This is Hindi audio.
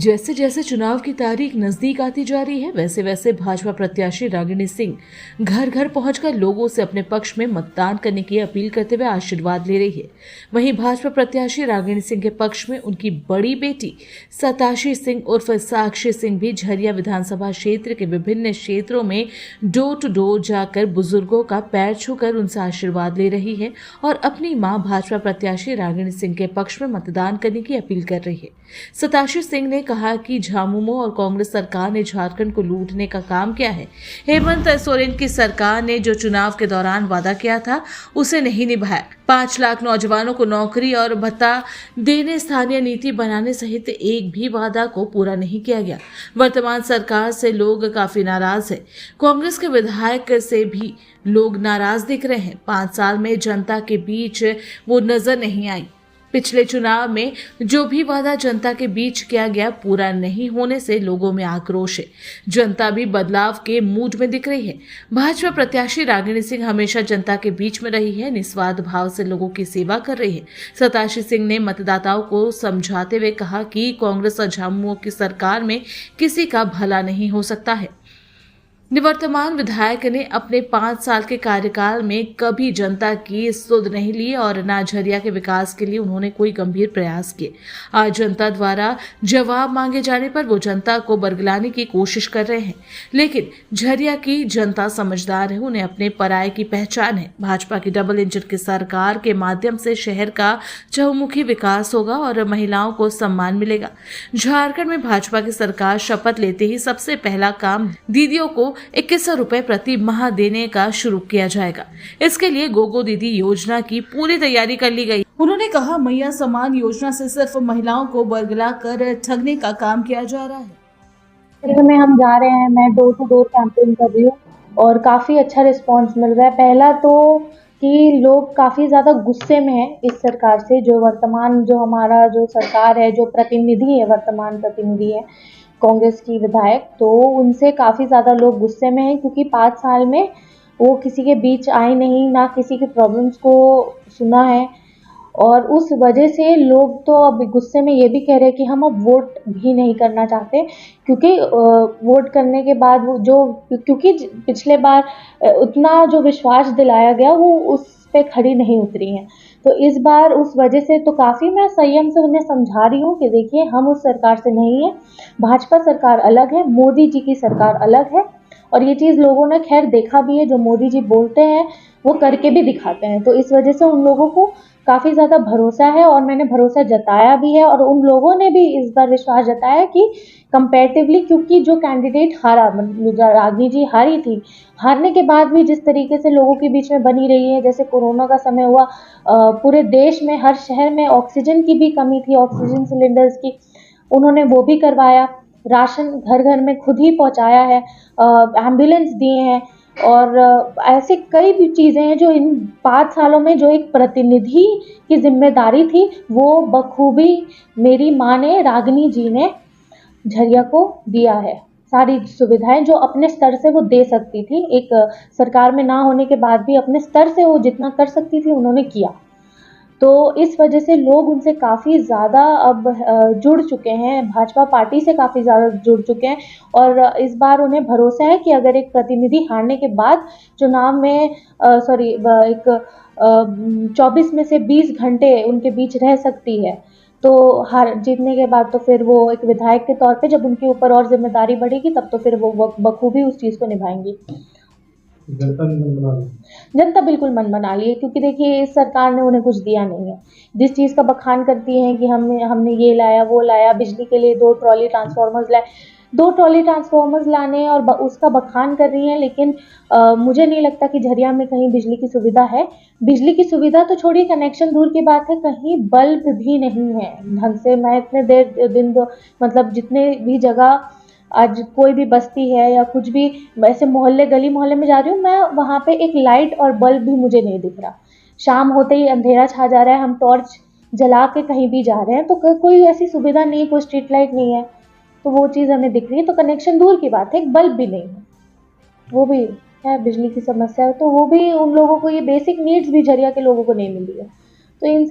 जैसे जैसे चुनाव की तारीख नजदीक आती जा रही है, वैसे वैसे भाजपा प्रत्याशी रागिनी सिंह घर घर पहुंचकर लोगों से अपने पक्ष में मतदान करने की अपील करते हुए आशीर्वाद ले रही है। वहीं भाजपा प्रत्याशी रागिनी सिंह के पक्ष में उनकी बड़ी बेटी सताशी सिंह उर्फ साक्षी सिंह भी झरिया विधानसभा क्षेत्र के विभिन्न क्षेत्रों में डोर टू डोर जाकर बुजुर्गों का पैर छूकर उनसे आशीर्वाद ले रही है और अपनी मां भाजपा प्रत्याशी रागिनी सिंह के पक्ष में मतदान करने की अपील कर रही है। सताशी सिंह ने कहा कि झामुमो और कांग्रेस सरकार ने झारखंड को लूटने का काम किया है। हेमंत सोरेन की सरकार ने जो चुनाव के दौरान वादा किया था उसे नहीं निभाया। 5 लाख नौजवानों को नौकरी और भत्ता देने, स्थानीय नीति बनाने सहित एक भी वादा को पूरा नहीं किया गया। वर्तमान सरकार से लोग काफी नाराज है। कांग्रेस के विधायक से भी लोग नाराज दिख रहे हैं। 5 साल में जनता के बीच वो नजर नहीं आई। पिछले चुनाव में जो भी वादा जनता के बीच किया गया पूरा नहीं होने से लोगों में आक्रोश है। जनता भी बदलाव के मूड में दिख रही है। भाजपा प्रत्याशी रागिनी सिंह हमेशा जनता के बीच में रही है, निस्वार्थ भाव से लोगों की सेवा कर रही है। सताशी सिंह ने मतदाताओं को समझाते हुए कहा कि कांग्रेस और झामुमो की सरकार में किसी का भला नहीं हो सकता है। निवर्तमान विधायक ने अपने 5 साल के कार्यकाल में कभी जनता की सुध नहीं ली और न झरिया के विकास के लिए उन्होंने कोई गंभीर प्रयास किए। आज जनता द्वारा जवाब मांगे जाने पर वो जनता को बरगलाने की कोशिश कर रहे हैं, लेकिन झरिया की जनता समझदार है, उन्हें अपने पराये की पहचान है। भाजपा की डबल इंजन की सरकार के माध्यम से शहर का चहुमुखी विकास होगा और महिलाओं को सम्मान मिलेगा। झारखंड में भाजपा की सरकार शपथ लेते ही सबसे पहला काम दीदियों को 2100 रुपए प्रति माह देने का शुरू किया जाएगा। इसके लिए गोगो दीदी योजना की पूरी तैयारी कर ली गई। उन्होंने कहा, मैया समान योजना से सिर्फ महिलाओं को बरगला कर ठगने का काम किया जा रहा है। में हम जा रहे हैं, मैं डोर टू डोर कैंपेन कर रही हूँ और काफी अच्छा रिस्पांस मिल रहा है। पहला तो कि लोग काफी ज्यादा गुस्से में हैं इस सरकार से, जो वर्तमान जो हमारा जो सरकार है, जो प्रतिनिधि है, वर्तमान प्रतिनिधि है कांग्रेस की विधायक, तो उनसे काफ़ी ज़्यादा लोग गुस्से में हैं क्योंकि 5 साल में वो किसी के बीच आए नहीं, ना किसी के प्रॉब्लम्स को सुना है और उस वजह से लोग तो अब गुस्से में ये भी कह रहे हैं कि हम अब वोट भी नहीं करना चाहते क्योंकि वोट करने के बाद वो जो क्योंकि पिछले बार उतना जो विश्वास दिलाया गया वो उस पे खड़ी नहीं उतरी हैं। तो इस बार उस वजह से तो काफ़ी मैं संयम से उन्हें समझा रही हूँ कि देखिए हम उस सरकार से नहीं है, भाजपा सरकार अलग है, मोदी जी की सरकार अलग है और ये चीज़ लोगों ने खैर देखा भी है। जो मोदी जी बोलते हैं वो करके भी दिखाते हैं, तो इस वजह से उन लोगों को काफ़ी ज़्यादा भरोसा है और मैंने भरोसा जताया भी है और उन लोगों ने भी इस बार विश्वास जताया कि कंपैरेटिवली, क्योंकि जो कैंडिडेट हारा, रागिनी जी हारी थी, हारने के बाद भी जिस तरीके से लोगों के बीच में बनी रही है, जैसे कोरोना का समय हुआ, पूरे देश में हर शहर में ऑक्सीजन की भी कमी थी, ऑक्सीजन सिलेंडर्स की, उन्होंने वो भी करवाया, राशन घर घर में खुद ही पहुंचाया है, एम्बुलेंस दिए हैं और ऐसे कई भी चीज़ें हैं जो इन 5 सालों में जो एक प्रतिनिधि की जिम्मेदारी थी वो बखूबी मेरी माँ ने, रागिनी जी ने झरिया को दिया है। सारी सुविधाएं जो अपने स्तर से वो दे सकती थी, एक सरकार में ना होने के बाद भी अपने स्तर से वो जितना कर सकती थी उन्होंने किया। तो इस वजह से लोग उनसे काफ़ी ज़्यादा अब जुड़ चुके हैं, भाजपा पार्टी से काफ़ी ज़्यादा जुड़ चुके हैं और इस बार उन्हें भरोसा है कि अगर एक प्रतिनिधि हारने के बाद चुनाव में 24 में से 20 घंटे उनके बीच रह सकती है, तो हार जीतने के बाद तो फिर वो एक विधायक के तौर पे जब उनके ऊपर और जिम्मेदारी बढ़ेगी तब तो फिर वो बखूबी उस चीज़ को निभाएंगी। जनता ने मन बना लिया। जनता बिल्कुल मन बना ली है क्योंकि देखिए इस सरकार ने उन्हें कुछ दिया नहीं है। जिस चीज़ का बखान करती हैं कि हमने ये लाया वो लाया, बिजली के लिए 2 ट्रॉली ट्रांसफार्मर्स लाए, 2 ट्रॉली ट्रांसफार्मर्स लाने और उसका बखान कर रही हैं, लेकिन मुझे नहीं लगता कि झरिया में कहीं बिजली की सुविधा है। बिजली की सुविधा तो छोड़िए, कनेक्शन दूर की बात है, कहीं बल्ब भी नहीं है ढंग से। मैं इतने दिन मतलब जितने भी जगह आज कोई भी बस्ती है या कुछ भी ऐसे मोहल्ले गली मोहल्ले में जा रही हूँ मैं, वहाँ पे एक लाइट और बल्ब भी मुझे नहीं दिख रहा। शाम होते ही अंधेरा छा जा रहा है, हम टॉर्च जला के कहीं भी जा रहे हैं तो कोई ऐसी सुविधा नहीं है, कोई स्ट्रीट लाइट नहीं है, तो वो चीज़ हमें दिख रही है। तो कनेक्शन दूर की बात है, एक बल्ब भी नहीं है, वो भी है बिजली की समस्या है, तो वो भी उन लोगों को, ये बेसिक नीड्स भी झरिया के लोगों को नहीं मिली है। तो इन